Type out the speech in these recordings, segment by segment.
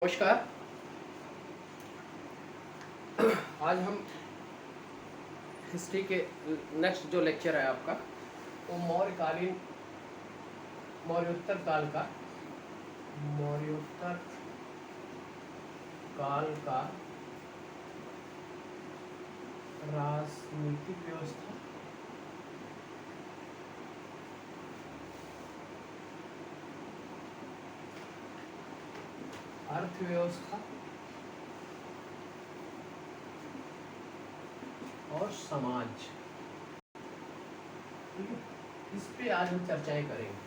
नमस्कार। आज हम हिस्ट्री के नेक्स्ट जो लेक्चर है आपका वो मौर्यकालीन मौर्योत्तर काल का राजनीतिक व्यवस्था, अर्थव्यवस्था और समाज, ठीक है, इस पे आज हम चर्चाएं करेंगे।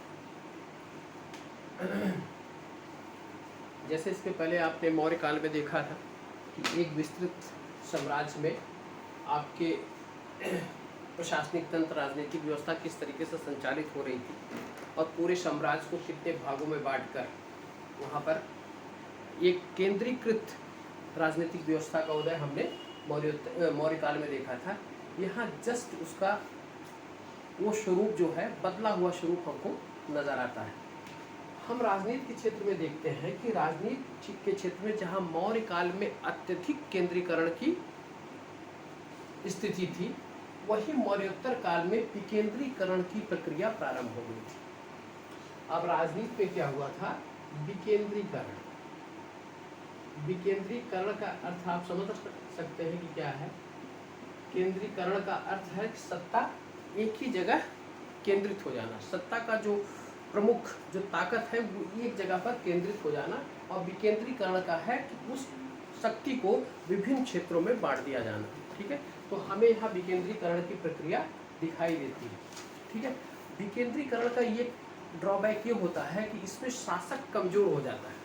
जैसे इसके पहले आपने मौर्य काल में देखा था कि एक विस्तृत साम्राज्य में आपके प्रशासनिक तंत्र, राजनीतिक व्यवस्था किस तरीके से संचालित हो रही थी और पूरे साम्राज्य को कितने भागों में बांटकर वहाँ पर एक केंद्रीकृत राजनीतिक व्यवस्था का उदय हमने मौर्य काल में देखा था। यहाँ जस्ट उसका वो स्वरूप जो है, बदला हुआ स्वरूप हमको नजर आता है। हम राजनीति के क्षेत्र में देखते हैं कि राजनीति के क्षेत्र में जहाँ मौर्य काल में अत्यधिक केंद्रीकरण की स्थिति थी, वही मौर्योत्तर काल में विकेंद्रीकरण की प्रक्रिया प्रारंभ हो गई थी। अब राजनीति में क्या हुआ था? विकेंद्रीकरण। विकेंद्रीकरण का अर्थ आप समझ सकते हैं कि क्या है। केंद्रीकरण का अर्थ है कि सत्ता एक ही जगह केंद्रित हो जाना, सत्ता का जो प्रमुख जो ताकत है वो एक जगह पर केंद्रित हो जाना। और विकेंद्रीकरण का है कि उस शक्ति को विभिन्न क्षेत्रों में बांट दिया जाना। ठीक है, तो हमें यहाँ विकेंद्रीकरण की प्रक्रिया दिखाई देती है। ठीक है, विकेंद्रीकरण का ये ड्रॉबैक ये होता है कि इसमें शासक कमजोर हो जाता है,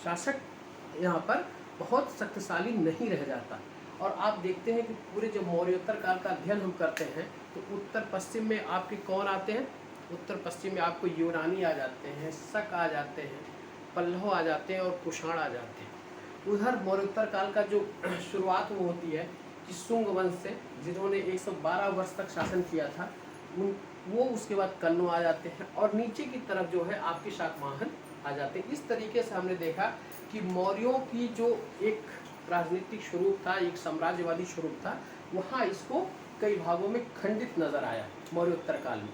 शासक यहाँ पर बहुत शक्तिशाली नहीं रह जाता। और आप देखते हैं कि पूरे जो मौर्योत्तर काल का अध्ययन हम करते हैं तो उत्तर पश्चिम में आपके कौन आते हैं? उत्तर पश्चिम में आपको यूनानी आ जाते हैं, शक आ जाते हैं, पल्लव आ जाते हैं और कुषाण आ जाते हैं। उधर मौर्योत्तर काल का जो शुरुआत वो होती है कि शुंग वंश से, जिन्होंने 112 वर्ष तक शासन किया था, वो उसके बाद कन्नौ आ जाते हैं और नीचे की तरफ जो है आपके शातवाहन आ जाते हैं। इस तरीके से हमने देखा कि मौर्यों की जो एक राजनीतिक स्वरूप था, एक साम्राज्यवादी स्वरूप था, वहाँ इसको कई भागों में खंडित नजर आया मौर्योत्तर काल में।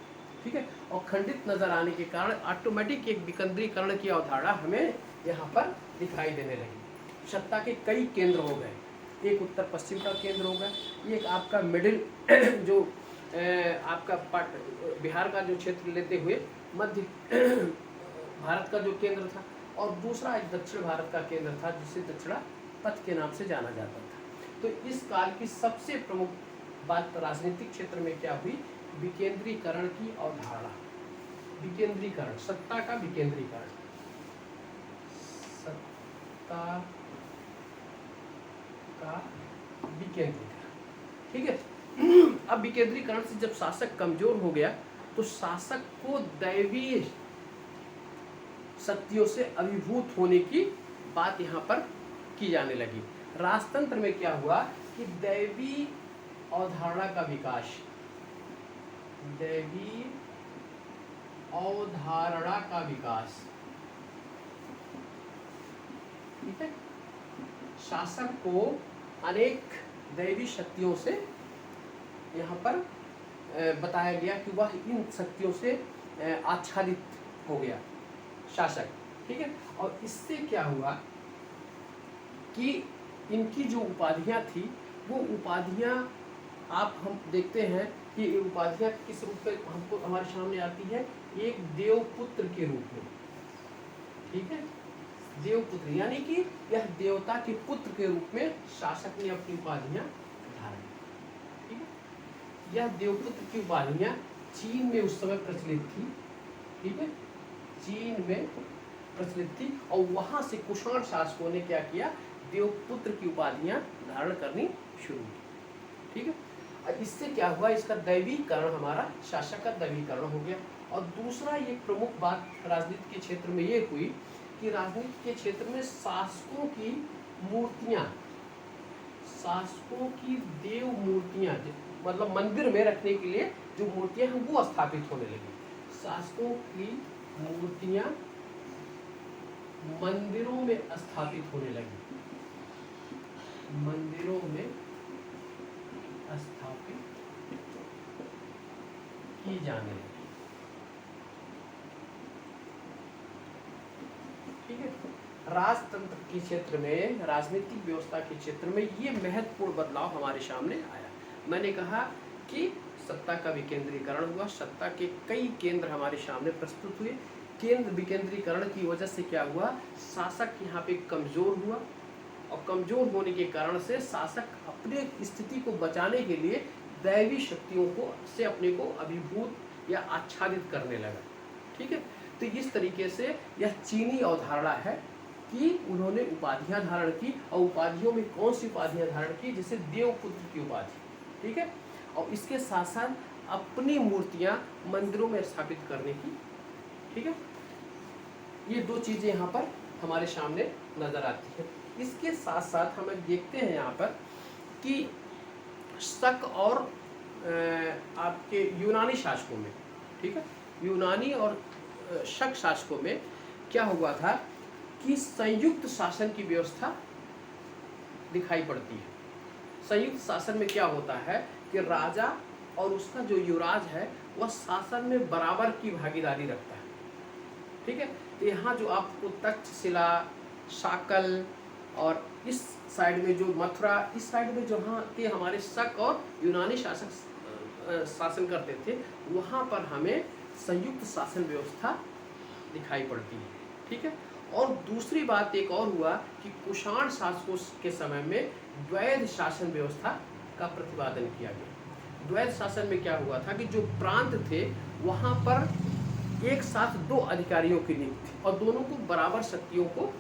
ठीक है, और खंडित नजर आने के कारण ऑटोमेटिक एक विकेंद्रीकरण की अवधारणा हमें यहाँ पर दिखाई देने लगी। सत्ता के कई केंद्र हो गए, एक उत्तर पश्चिम का केंद्र हो गया, एक आपका मिडिल जो आपका बिहार का जो क्षेत्र लेते हुए मध्य भारत का जो केंद्र था, और दूसरा एक दक्षिण भारत का केंद्र था जिसे दक्षिणा पथ के नाम से जाना जाता था। तो इस काल की सबसे प्रमुख बात राजनीतिक क्षेत्र में क्या हुई? विकेंद्रीकरण की अवधारणा। विकेंद्रीकरण, सत्ता का विकेंद्रीकरण, सत्ता का विकेंद्रीकरण। ठीक है, अब विकेंद्रीकरण से जब शासक कमजोर हो गया तो शासक को दैवीय शक्तियों से अभिभूत होने की बात यहाँ पर की जाने लगी। राजतंत्र में क्या हुआ कि दैवी अवधारणा का विकास, दैवी अवधारणा का विकास। ठीक है, शासक को अनेक दैवी शक्तियों से यहाँ पर बताया गया कि वह इन शक्तियों से आच्छादित हो गया शासक। ठीक है, और इससे क्या हुआ कि इनकी जो उपाधियां थी वो उपाधियां आप हम देखते हैं कि ये उपाधियां किस रूप में हमको हमारे सामने आती है? एक देवपुत्र के रूप में। ठीक है, देवपुत्र यानी कि यह देवता के पुत्र के रूप में शासक ने अपनी उपाधियां धारण की। ठीक है, यह देवपुत्र की उपाधियां चीन में उस समय प्रचलित थी। ठीक है, चीन में प्रचलित थी और वहां से कुषाण शासकों ने क्या किया? देवपुत्र की उपाधियां धारण करनी शुरू की। ठीक है, इससे क्या हुआ? इसका दैवीकरण, हमारा शासक का दैवीकरण हो गया। और दूसरा ये प्रमुख बात राजनीति के क्षेत्र में ये हुई कि राजनीति के क्षेत्र में शासकों की मूर्तियां, शासकों की देव मूर्तियां, मतलब मंदिर में रखने के लिए जो मूर्तियां हैं वो स्थापित होने लगी। शासकों की मूर्तियां मंदिरों में स्थापित होने लगी, मंदिरों में स्थापित की जाने लगी। ठीक है, राजतंत्र के क्षेत्र में, राजनीतिक व्यवस्था के क्षेत्र में ये महत्वपूर्ण बदलाव हमारे सामने आया। मैंने कहा कि सत्ता का विकेंद्रीकरण हुआ, सत्ता के कई केंद्र हमारे सामने प्रस्तुत हुए। केंद्र विकेंद्रीकरण की वजह से क्या हुआ, शासक यहाँ पे कमजोर हुआ, और कमजोर होने के कारण से शासक अपने स्थिति को बचाने के लिए दैवी शक्तियों को से अपने को अभिभूत या आच्छादित करने लगा। ठीक है, तो इस तरीके से यह चीनी अवधारणा है कि उन्होंने उपाधियां धारण की, और उपाधियों में कौन सी उपाधियां धारण की, जैसे देवपुत्र की उपाधि। ठीक है, और इसके साथ साथ अपनी मूर्तियां मंदिरों में स्थापित करने की। ठीक है, ये दो चीजें यहाँ पर हमारे सामने नजर आती है। इसके साथ साथ हम देखते हैं यहाँ पर कि शक और आपके यूनानी शासकों में, ठीक है, यूनानी और शक शासकों में क्या हुआ था कि संयुक्त शासन की व्यवस्था दिखाई पड़ती है। संयुक्त शासन में क्या होता है कि राजा और उसका जो युवराज है वह शासन में बराबर की भागीदारी रखता है। ठीक है, तो यहाँ जो आपको तक्षशिला, शाकल और इस साइड में जो मथुरा, इस साइड में जहाँ के हमारे शक और यूनानी शासक शासन करते थे, वहाँ पर हमें संयुक्त शासन व्यवस्था दिखाई पड़ती है। ठीक है, और दूसरी बात एक और हुआ कि कुषाण शासकों के समय में द्वैध शासन व्यवस्था का प्रतिपादन किया गया। द्वैध शासन में क्या हुआ था कि जो प्रांत थे वहाँ पर एक साथ दो अधिकारियों की नियुक्ति थी और दोनों को बराबर शक्तियों को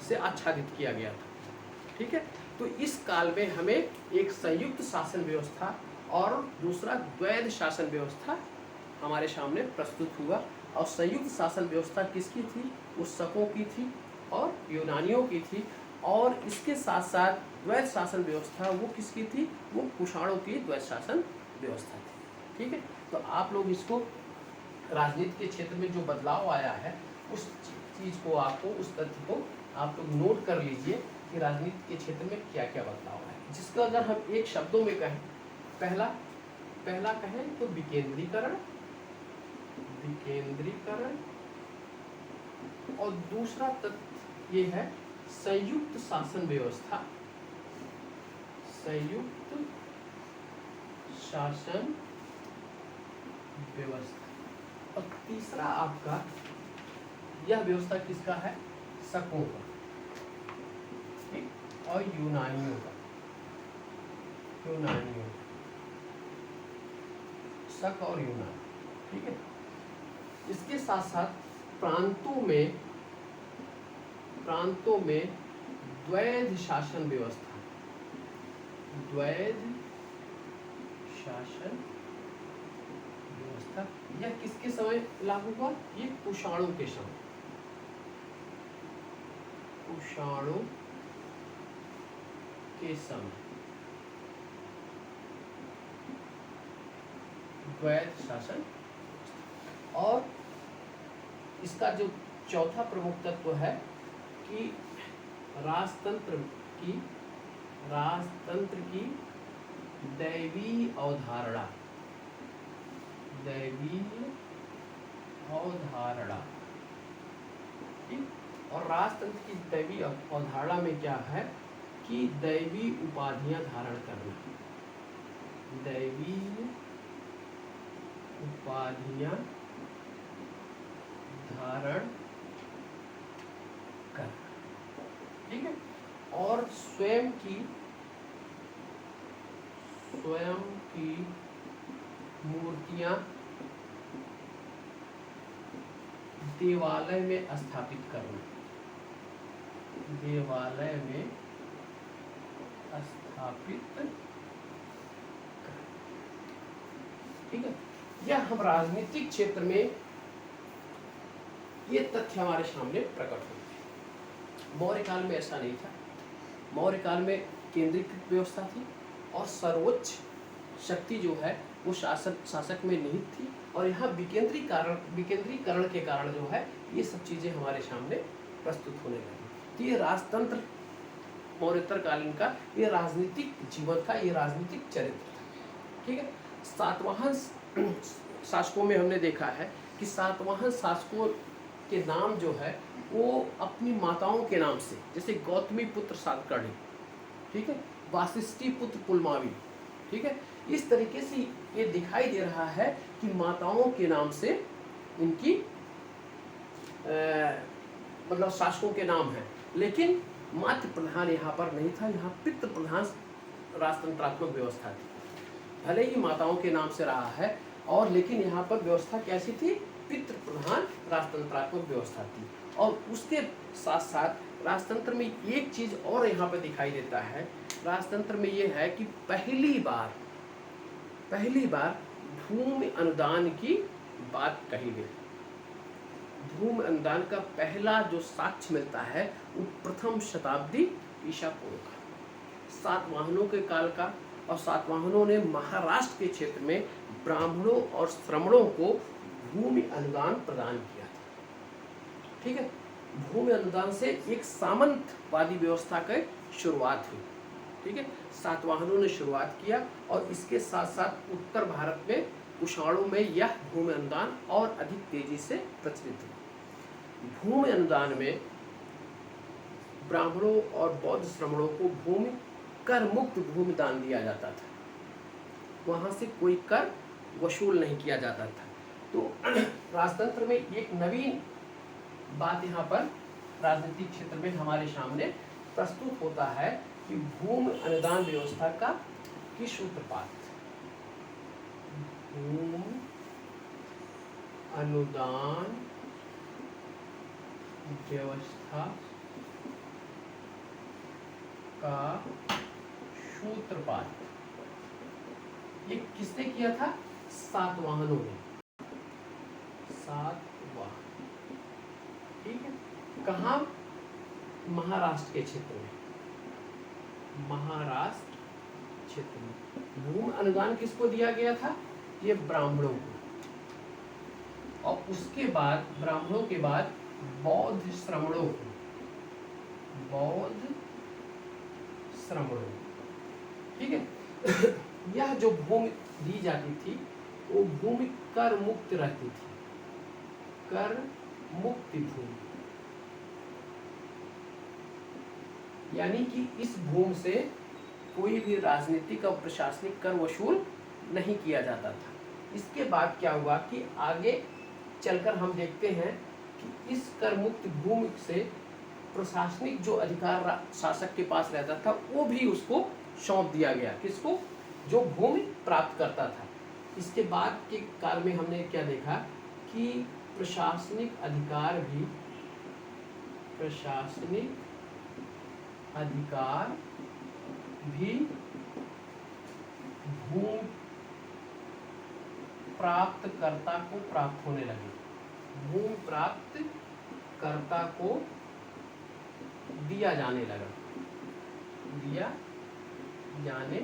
से आच्छादित किया गया था। ठीक है, तो इस काल में हमें एक संयुक्त शासन व्यवस्था और दूसरा द्वैध शासन व्यवस्था हमारे सामने प्रस्तुत हुआ। और संयुक्त शासन व्यवस्था किसकी थी, वो शकों की थी और यूनानियों की थी, और इसके साथ साथ द्वैध शासन व्यवस्था वो किसकी थी, वो कुषाणों की द्वैध शासन व्यवस्था थी। ठीक है, तो आप लोग इसको राजनीति के क्षेत्र में जो बदलाव आया है उस चीज़ को आपको, उस तथ्य को आप लोग नोट कर लीजिए कि राजनीति के क्षेत्र में क्या क्या बदलाव है। जिसका अगर हम एक शब्दों में कहें, पहला कहें तो विकेंद्रीकरण, और दूसरा तथ्य ये है संयुक्त शासन व्यवस्था, संयुक्त शासन व्यवस्था, और तीसरा आपका यह व्यवस्था किसका है, शकों का, ठीक, और यूनानियों का, शक और यूनान। ठीक है, इसके साथ साथ प्रांतों में द्वैध शासन व्यवस्था, द्वैध शासन व्यवस्था, यह किसके समय लागू हुआ, ये कुषाणों के समय, कुषाणों के समय द्वैध शासन। और इसका जो चौथा प्रमुख तत्व है कि राजतंत्र की दैवीय अवधारणा, ठीक, और राजतंत्र की दैवीय अवधारणा में क्या है कि दैवीय उपाधियां धारण करना, दैवीय उपाधियां धारण कर, ठीक है, और स्वयं की मूर्तियां देवालय में स्थापित करना, देवालय में स्थापित कर, ठीक है। यह हम राजनीतिक क्षेत्र में ये तथ्य हमारे सामने प्रकट हुए थे। मौर्य काल में ऐसा नहीं था। मौर्य काल में केंद्रीकृत व्यवस्था थी और सर्वोच्च शक्ति जो है वो शासक में निहित थी, और यहाँ विकेंद्रीकरण के कारण जो है ये सब चीज़ें हमारे सामने प्रस्तुत होने लगी। तो ये राजतंत्र मौर्योत्तर कालीन का ये राजनीतिक जीवन का ये राजनीतिक चरित्र था। ठीक है। सातवाहन शासकों में हमने देखा है कि सातवाहन शासकों के नाम जो है वो अपनी माताओं के नाम से, जैसे गौतमी पुत्र सातकर्णी, ठीक है, वासिष्ठी पुत्र पुलमावी, ठीक है, इस तरीके से ये दिखाई दे रहा है कि माताओं के नाम से इनकी मतलब शासकों के नाम हैं। लेकिन मातृ प्रधान यहाँ पर नहीं था, यहाँ पितृ प्रधान राजतंत्रात्मक व्यवस्था थी। भले ही माताओं के नाम से रहा है और लेकिन यहाँ पर व्यवस्था कैसी थी, पितृ प्रधान राजतंत्रात्मक व्यवस्था थी। और उसके साथ साथ राजतंत्र में एक चीज और यहाँ पर दिखाई देता है, राजतंत्र में ये है कि पहली बार भूमि अनुदान की बात कही गई। भूमि अनुदान का पहला जो साक्ष्य मिलता है वो प्रथम शताब्दी ईसा पूर्व का, सातवाहनों के काल का। और सातवाहनों ने महाराष्ट्र के क्षेत्र में ब्राह्मणों और श्रमणों को भूमि अनुदान प्रदान किया था। ठीक है। भूमि अनुदान से एक सामंतवादी व्यवस्था की शुरुआत हुई। ठीक है। सातवाहनों ने शुरुआत किया और इसके साथ साथ उत्तर भारत में कुषाणों में यह भूमि अनुदान और अधिक तेजी से प्रचलित हुआ। भूमि अनुदान में ब्राह्मणों और बौद्ध श्रमणों को भूमि कर मुक्त भूमि दान दिया जाता था, वहां से कोई कर वसूल नहीं किया जाता था। तो राजतंत्र में एक नवीन बात यहाँ पर राजनीतिक क्षेत्र में हमारे सामने प्रस्तुत होता है कि भूमि अनुदान व्यवस्था का की सूत्रपात। भूमि अनुदान व्यवस्था का सूत्रपात ये किसने किया था? सातवाहनों ने। सातवाहन, ठीक है। कहाँ? महाराष्ट्र के क्षेत्र में, महाराष्ट्र क्षेत्र में भूमि अनुदान किसको दिया गया था? ये ब्राह्मणों को। और उसके बाद ब्राह्मणों के बाद बौद्ध श्रमणों को, बौद्ध श्रमणों, ठीक है। यह जो भूमि दी जाती थी वो भूमि कर मुक्त रहती थी, कर मुक्त भूमि, यानी कि इस भूमि से कोई भी राजनीतिक और प्रशासनिक कर वसूल नहीं किया जाता था। इसके बाद क्या हुआ कि आगे चलकर हम देखते हैं कि इस कर मुक्त भूमि से प्रशासनिक जो अधिकार शासक के पास रहता था वो भी उसको सौंप दिया गया। किसको? जो भूमि प्राप्त करता था। इसके बाद के काल में हमने क्या देखा कि प्रशासनिक अधिकार भी भूमि प्राप्तकर्ता को प्राप्त होने लगे। भूमि प्राप्त कर्ता को दिया जाने लगा, दिया जाने,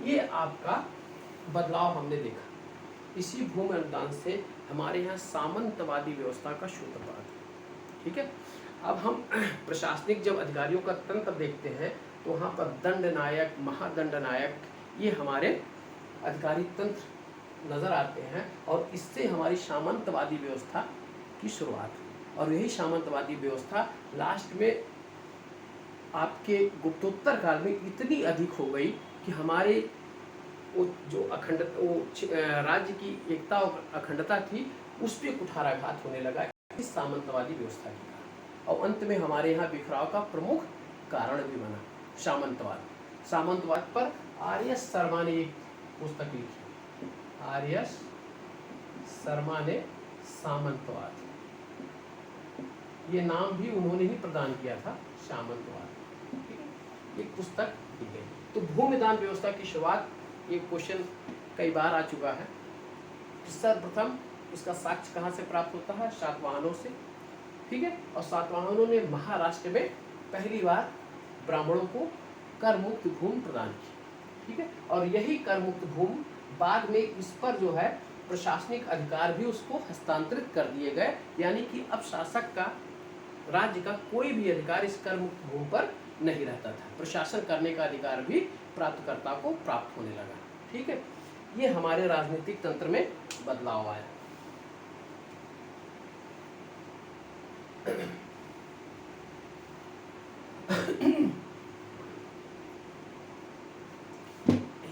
ये आपका बदलाव हमने देखा। इसी भूमि अनुदान से हमारे यहाँ सामंतवादी व्यवस्था का सूत्रपात है। ठीक है। अब हम प्रशासनिक जब अधिकारियों का तंत्र देखते हैं तो वहाँ पर दंड नायक, महादंड नायक, ये हमारे अधिकारी तंत्र नजर आते हैं और इससे हमारी सामंतवादी व्यवस्था की शुरुआत हुई। और यही सामंतवादी व्यवस्था लास्ट में आपके गुप्तोत्तर काल में इतनी अधिक हो गई कि हमारे वो जो राज्य की एकता और अखंडता थी उस पर कुठाराघात होने लगा इस सामंतवादी व्यवस्था के कारण। और अंत में हमारे यहाँ बिखराव का प्रमुख कारण भी बना सामंतवाद। सामंतवाद पर आर.एस. शर्मा ने एक पुस्तक लिखी, आर.एस. शर्मा ने सामंतवाद, ये नाम भी उन्होंने ही प्रदान किया था, सामंतवाद। ठीक है। एक पुस्तक दी गई। तो भूमिदान व्यवस्था की शुरुआत, ये क्वेश्चन कई बार आ चुका है। सर्वप्रथम इसका साक्ष्य कहाँ से प्राप्त होता है? सातवाहनों से। ठीक है। और सातवाहनों ने महाराष्ट्र में पहली बार ब्राह्मणों को कर मुक्त भूमि प्रदान की। ठीक है। और यही कर मुक्त भूमि बाद में इस पर जो है प्रशासनिक अधिकार भी उसको हस्तांतरित कर दिए गए, यानी कि अब शासक का राज्य का कोई भी अधिकार इस कर मुक्त भूमि पर नहीं रहता था। प्रशासन करने का अधिकार भी प्राप्तकर्ता को प्राप्त होने लगा। ठीक है, ये हमारे राजनीतिक तंत्र में बदलाव आया।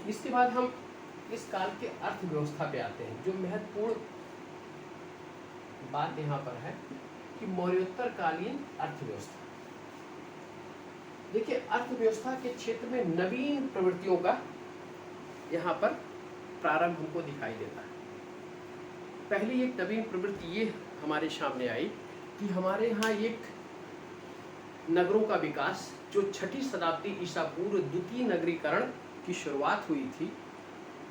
इसके बाद हम इस काल के अर्थव्यवस्था पे आते हैं। जो महत्वपूर्ण बात यहाँ पर है कि मौर्योत्तर कालीन अर्थव्यवस्था। देखिए, अर्थव्यवस्था के क्षेत्र में नवीन प्रवृत्तियों का यहाँ पर प्रारंभ हमको दिखाई देता है। पहली एक नवीन प्रवृत्ति ये हमारे सामने आई कि हमारे यहाँ एक नगरों का विकास, जो 6ठी शताब्दी ईसा पूर्व द्वितीय नगरीकरण की शुरुआत हुई थी,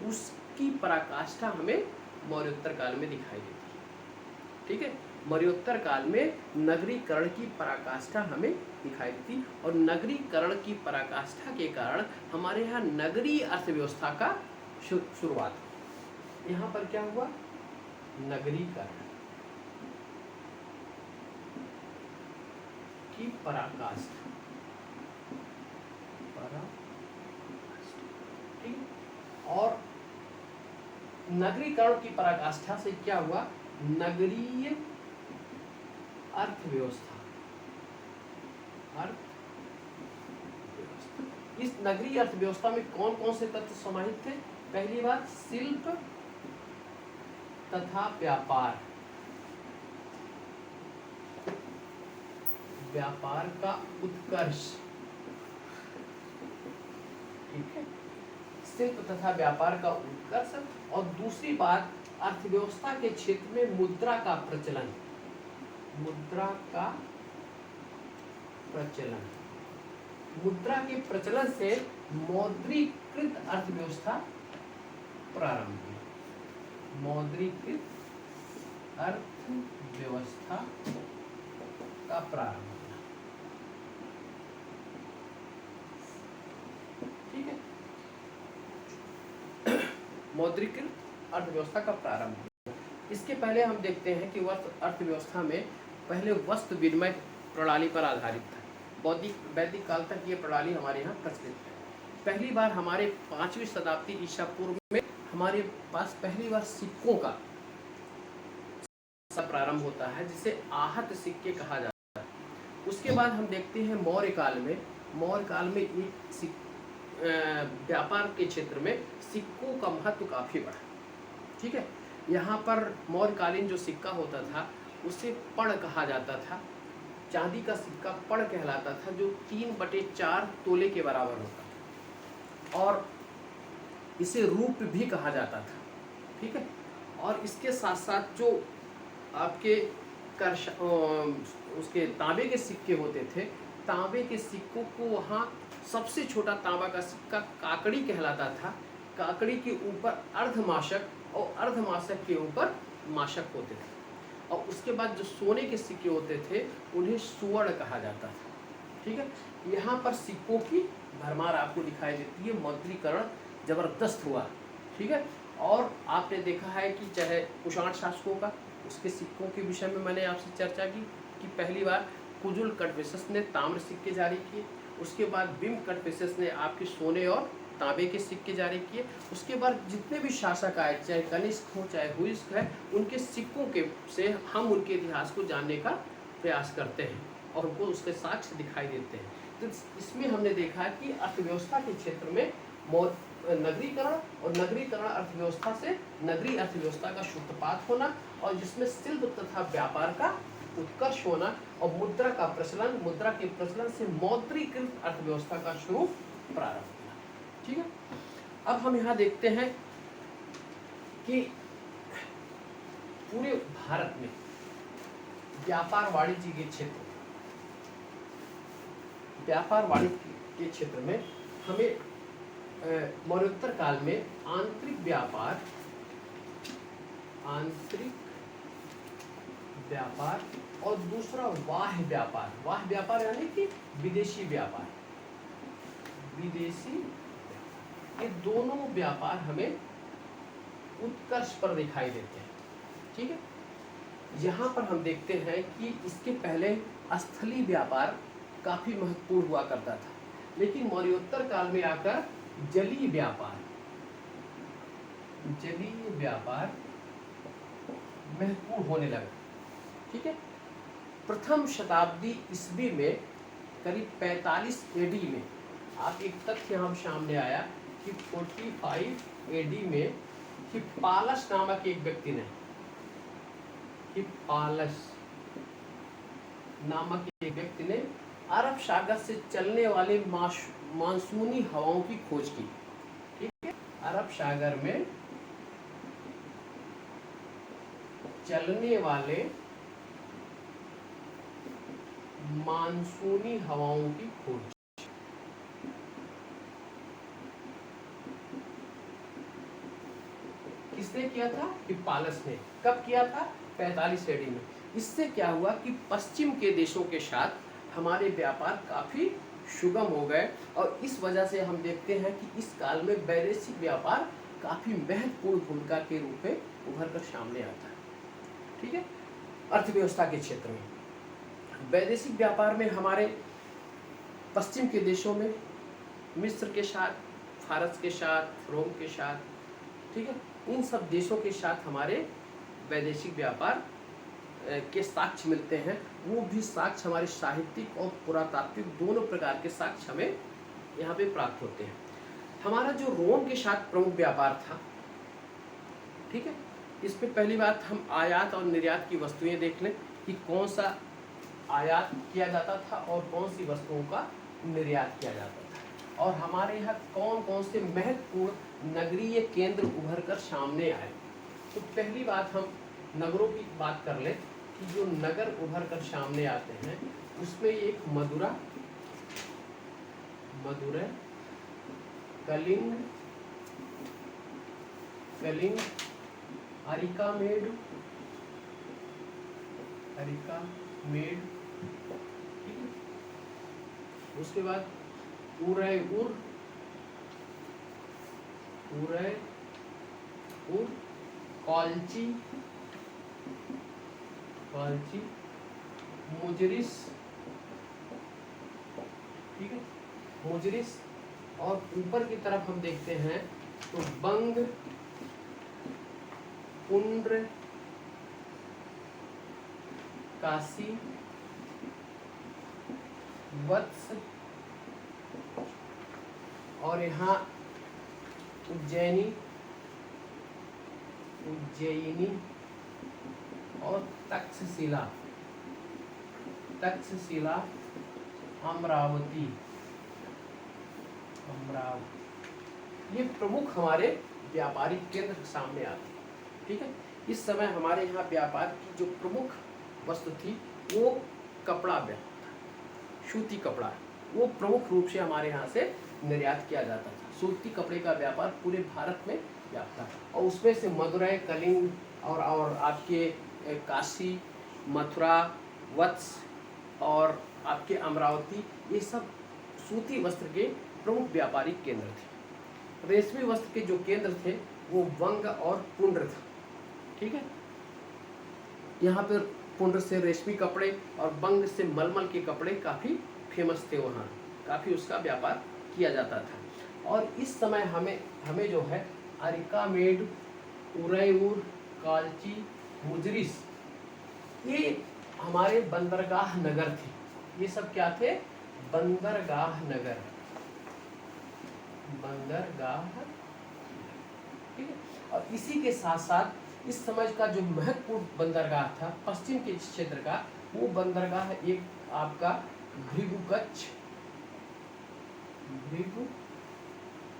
उसकी पराकाष्ठा हमें मौर्योत्तर काल में दिखाई देती है। ठीक है, मौर्योत्तर काल में नगरीकरण की पराकाष्ठा हमें दिखाई देती, और नगरीकरण की पराकाष्ठा के कारण हमारे यहाँ नगरीय अर्थव्यवस्था का शुरुआत। यहाँ पर क्या हुआ? नगरीकरण की पराकाष्ठा। ठीक है, और नगरीकरण की पराकाष्ठा से क्या हुआ? नगरीय अर्थव्यवस्था। इस नगरीय अर्थव्यवस्था में कौन कौन से तत्व समाहित थे? पहली बात, शिल्प तथा व्यापार। व्यापार का उत्कर्ष। ठीक है, शिल्प तथा व्यापार का उत्कर्ष। और दूसरी बात, अर्थव्यवस्था के क्षेत्र में मुद्रा का प्रचलन। मुद्रा का प्रचलन। मुद्रा के प्रचलन से मौद्रीकृत अर्थव्यवस्था प्रारंभ हुई। मौद्रीकृत अर्थव्यवस्था का प्रारंभ हुआ। ठीक है, मौद्रीकृत अर्थव्यवस्था का प्रारंभ हुआ। इसके पहले हम देखते हैं कि अर्थव्यवस्था में पहले वस्तु विनिमय प्रणाली पर आधारित था। वैदिक काल तक ये प्रणाली हमारे यहाँ प्रचलित है। पहली बार हमारे 5वीं शताब्दी ईसा पूर्व में हमारे पास पहली बार सिक्कों का प्रारंभ होता है, जिसे आहत सिक्के कहा जाता है। उसके बाद हम देखते हैं मौर्य काल में एक व्यापार के क्षेत्र में सिक्कों का महत्व काफी बढ़ा। ठीक है, यहाँ पर मौर्यकालीन जो सिक्का होता था उसे पड़ कहा जाता था। चांदी का सिक्का पड़ कहलाता था, जो 3/4 तोले के बराबर होता था, और इसे रूप भी कहा जाता था। ठीक है, और इसके साथ साथ जो आपके उसके तांबे के सिक्के होते थे, तांबे के सिक्कों को वहाँ सबसे छोटा तांबा का सिक्का काकड़ी कहलाता था। काकड़ी के ऊपर अर्धमाशक और अर्धमाशक के ऊपर माशक होते थे। और उसके बाद जो सोने के सिक्के होते थे उन्हें सुवर्ण कहा जाता था। ठीक है, यहाँ पर सिक्कों की भरमार आपको दिखाई देती है। मौद्रीकरण जबरदस्त हुआ। ठीक है, और आपने देखा है कि चाहे कुषाण शासकों का, उसके सिक्कों के विषय में मैंने आपसे चर्चा की कि पहली बार कुजुल कटफिसस ने ताम्र सिक्के जारी किए। उसके बाद बिम्ब कटफिसस ने आपके सोने और तांबे के सिक्के जारी किए। उसके बाद जितने भी शासक आए, चाहे कनिष्क हो चाहे हुइस्क है, उनके सिक्कों के से हम उनके इतिहास को जानने का प्रयास करते हैं और उनको उसके साक्ष्य दिखाई देते हैं। तो इसमें हमने देखा कि अर्थव्यवस्था के क्षेत्र में नगरीकरण और नगरीकरण अर्थव्यवस्था से नगरीय अर्थव्यवस्था का सूत्रपात होना, और जिसमें शिल्प तथा व्यापार का उत्कर्ष होना, और मुद्रा का प्रचलन, मुद्रा के प्रचलन से मौद्रीकृत अर्थव्यवस्था का शुरू प्रारंभ। ठीक है, अब हम यहाँ देखते हैं कि पूरे भारत में व्यापार वाणिज्य के क्षेत्र में हमें मौर्योत्तर काल में आंतरिक व्यापार और दूसरा बाह्य व्यापार यानी कि विदेशी व्यापार, ये दोनों व्यापार हमें उत्कर्ष पर दिखाई देते हैं। ठीक है, यहाँ पर हम देखते हैं कि इसके पहले स्थलीय व्यापार काफी महत्वपूर्ण हुआ करता था, लेकिन मौर्योत्तर काल में आकर जलीय व्यापार महत्वपूर्ण होने लगा। ठीक है, प्रथम शताब्दी ईस्वी में करीब 45 एडी में आप एक तथ्य हम सामने आया कि 45 एडी में हिप्पालस नामक एक व्यक्ति ने, अरब सागर से चलने वाले मानसूनी हवाओं की खोज की। ठीक है, अरब सागर में चलने वाले मानसूनी हवाओं की खोज किसने किया था? हिप्पालस ने। कब किया था? 45 एडी में। इससे क्या हुआ कि पश्चिम के देशों के साथ हमारे व्यापार काफी सुगम हो गए, और इस वजह से हम देखते हैं कि इस काल में वैदेशिक व्यापार काफी महत्वपूर्ण भूमिका के रूप में उभर कर सामने आता है। ठीक है, अर्थव्यवस्था के क्षेत्र में वैदेशिक व्यापार में हमारे पश्चिम के देशों में मिस्र के साथ, फारस के साथ, रोम के साथ, ठीक है, इन सब देशों के साथ हमारे वैदेशिक व्यापार के साक्ष्य मिलते हैं। वो भी साक्ष्य हमारे साहित्यिक और पुरातात्विक दोनों प्रकार के साक्ष्य हमें यहाँ पे प्राप्त होते हैं। हमारा जो रोम के साथ प्रमुख व्यापार था, ठीक है, इसमें पहली बात हम आयात और निर्यात की वस्तुएं देख लें कि कौन सा आयात किया जाता था और कौन सी वस्तुओं का निर्यात किया जाता था, और हमारे यहाँ कौन कौन से महत्वपूर्ण नगरीय केंद्र उभर कर सामने आए। तो पहली बात हम नगरों की बात कर लें कि जो नगर उभर कर सामने आते हैं उसमें एक मदुरै, कलिंग, अरिकामेड, ठीक है, उसके बाद उदयपुर, कॉल्ची, मुजरिस, ठीक है, मुजरिस, और ऊपर की तरफ हम देखते हैं तो बंग, पुंड्र, काशी, वत्स, और यहाँ उज्जैनी और तक्षशिला, अमरावती, ये प्रमुख हमारे व्यापारिक केंद्र सामने आते हैं। ठीक है, इस समय हमारे यहाँ व्यापार की जो प्रमुख वस्तु थी वो कपड़ा व्यापार था, सूती कपड़ा, वो प्रमुख रूप से हमारे यहाँ से निर्यात किया जाता था। सूती कपड़े का व्यापार पूरे भारत में व्याप्त था, और उसमें से मदुरै, कलिंग और आपके काशी, मथुरा, वत्स और आपके अमरावती, ये सब सूती वस्त्र के प्रमुख व्यापारिक केंद्र थे। रेशमी वस्त्र के जो केंद्र थे वो वंग और पुंड्र था। ठीक है, यहाँ पर पुंड्र से रेशमी कपड़े और वंग से मलमल के कपड़े काफ़ी फेमस थे, वहाँ काफ़ी उसका व्यापार किया जाता था। और इस समय हमें जो है अरिकामेड, उदयपुर, कालची, मुजरिस, ये हमारे बंदरगाह नगर थे। ये सब क्या थे? बंदरगाह नगर, ठीक है। और इसी के साथ साथ इस समय का जो महत्वपूर्ण बंदरगाह था पश्चिम के क्षेत्र का, वो बंदरगाह एक आपका भृगु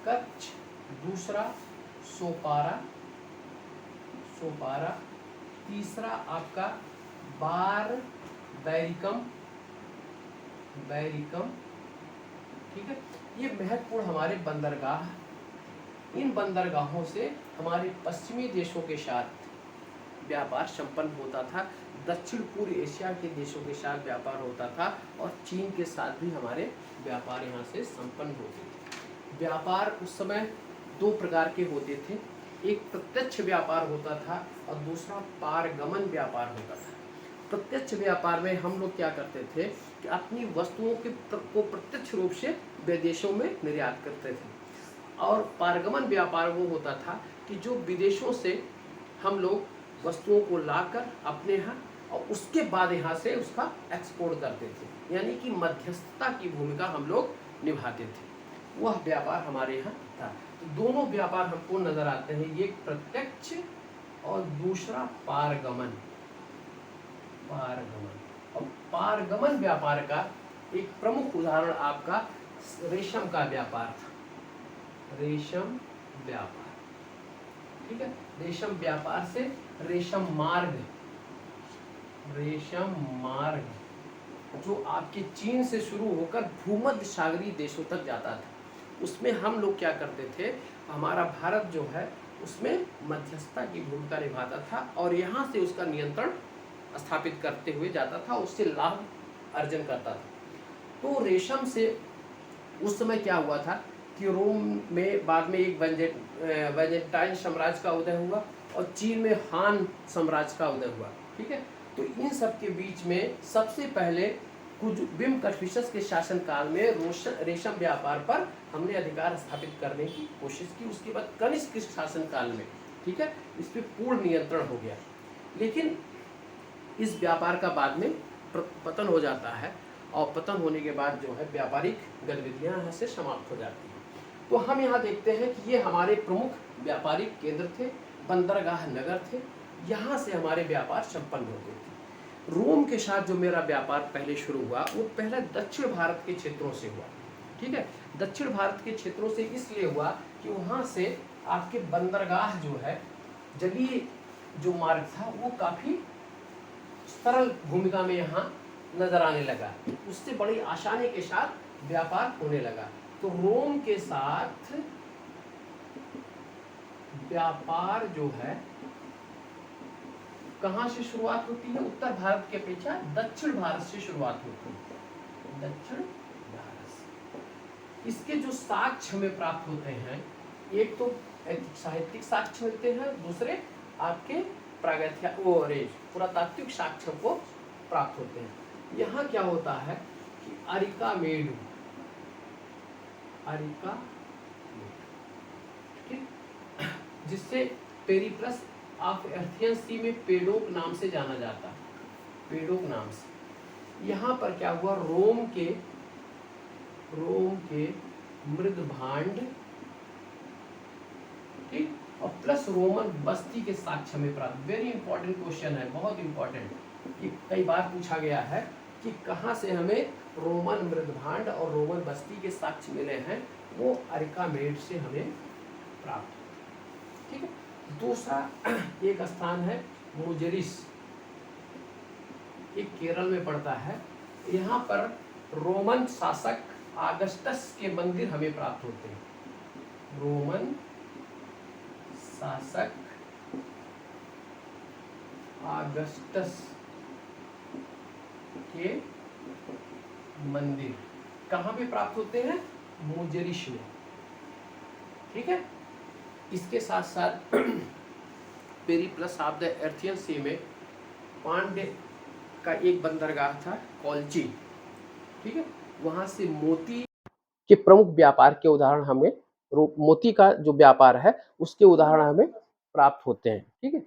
कच्छ, दूसरा सोपारा, तीसरा आपका बैरिकम, ठीक है। ये महत्वपूर्ण हमारे बंदरगाह, इन बंदरगाहों से हमारे पश्चिमी देशों के साथ व्यापार संपन्न होता था, दक्षिण पूर्व एशिया के देशों के साथ व्यापार होता था, और चीन के साथ भी हमारे व्यापार यहाँ से संपन्न होते थे। व्यापार उस समय दो प्रकार के होते थे, एक प्रत्यक्ष व्यापार होता था और दूसरा पारगमन व्यापार होता था। प्रत्यक्ष व्यापार में हम लोग क्या करते थे कि अपनी वस्तुओं को प्रत्यक्ष रूप से विदेशों में निर्यात करते थे, और पारगमन व्यापार वो होता था कि जो विदेशों से हम लोग वस्तुओं को लाकर अपने यहाँ और उसके बाद यहाँ से उसका एक्सपोर्ट करते थे, यानी कि मध्यस्थता की भूमिका हम लोग निभाते थे। वह व्यापार हमारे यहाँ था। तो दोनों व्यापार हमको नजर आते हैं, ये प्रत्यक्ष और दूसरा पारगमन। और पारगमन व्यापार का एक प्रमुख उदाहरण आपका रेशम का व्यापार था। रेशम व्यापार, ठीक है। रेशम व्यापार से रेशम मार्ग जो आपके चीन से शुरू होकर भूमध्य सागरीय देशों तक जाता था, उसमें हम लोग क्या करते थे, हमारा भारत जो है उसमें मध्यस्थता की भूमिका निभाता था और यहाँ से उसका नियंत्रण स्थापित करते हुए जाता था, उससे लाभ अर्जन करता था। तो रेशम से उस समय क्या हुआ था कि रोम में बाद में एक बाइजेंटाइन साम्राज्य का उदय हुआ और चीन में हान साम्राज्य का उदय हुआ, ठीक है। तो इन सब के बीच में सबसे पहले कुजुबिम कन्फ्यूशस के शासनकाल में रेशम व्यापार पर हमने अधिकार स्थापित करने की कोशिश की। उसके बाद कनिष्क के शासनकाल में, ठीक है, इस पर पूर्ण नियंत्रण हो गया। लेकिन इस व्यापार का बाद में पतन हो जाता है और पतन होने के बाद जो है व्यापारिक गतिविधियां यहाँ से समाप्त हो जाती हैं। तो हम यहाँ देखते हैं कि ये हमारे प्रमुख व्यापारिक केंद्र थे, बंदरगाह नगर थे, यहाँ से हमारे व्यापार संपन्न होते थे। रोम के साथ जो मेरा व्यापार पहले शुरू हुआ वो पहले दक्षिण भारत के क्षेत्रों से हुआ, ठीक है। दक्षिण भारत के क्षेत्रों से इसलिए हुआ कि वहाँ से आपके बंदरगाह जो है, जलीय जो मार्ग था वो काफ़ी सरल भूमिका में यहाँ नजर आने लगा, उससे बड़ी आसानी के साथ व्यापार होने लगा। तो रोम के साथ व्यापार जो है कहाँ से शुरुआत होती है, उत्तर भारत की अपेक्षा दक्षिण भारत से शुरुआत होती है, दक्षिण भारत से। इसके जो साक्ष्य हमें प्राप्त होते हैं, एक तो साहित्यिक साक्ष्य मिलते हैं, दूसरे आपके पुरातात्विक साक्ष्य को प्राप्त होते हैं। यहाँ क्या होता है कि अरिकामेडु, ठीक, जिससे पेरिप्लस ऑफ एर्थियन सी में पेडोक नाम से जाना जाता है, पेडोक नाम से। यहाँ पर क्या हुआ, रोम के मृद भांड, ठीक, और प्लस रोमन बस्ती के साक्ष्य में प्राप्त। वेरी इंपॉर्टेंट क्वेश्चन है, बहुत इंपॉर्टेंट, कि कई बार पूछा गया है कि कहाँ से हमें रोमन मृद भांड और रोमन बस्ती के साक्ष्य मिले हैं, वो अरिकामेड से हमें प्राप्त, ठीक है। दूसरा एक स्थान है मुजेरिस, ये केरल में पड़ता है। यहाँ पर रोमन शासक आगस्टस के मंदिर हमें प्राप्त होते हैं, रोमन शासक आगस्टस के मंदिर कहाँ पे प्राप्त होते हैं, मुजेरिस में, ठीक है। इसके साथ साथ पेरिप्लस ऑफ द एर्थियन सी में पांड्य का एक बंदरगाह था, कोल्ची, ठीक है। वहां से मोती के प्रमुख व्यापार के उदाहरण हमें, मोती का जो व्यापार है उसके उदाहरण हमें प्राप्त होते हैं, ठीक है।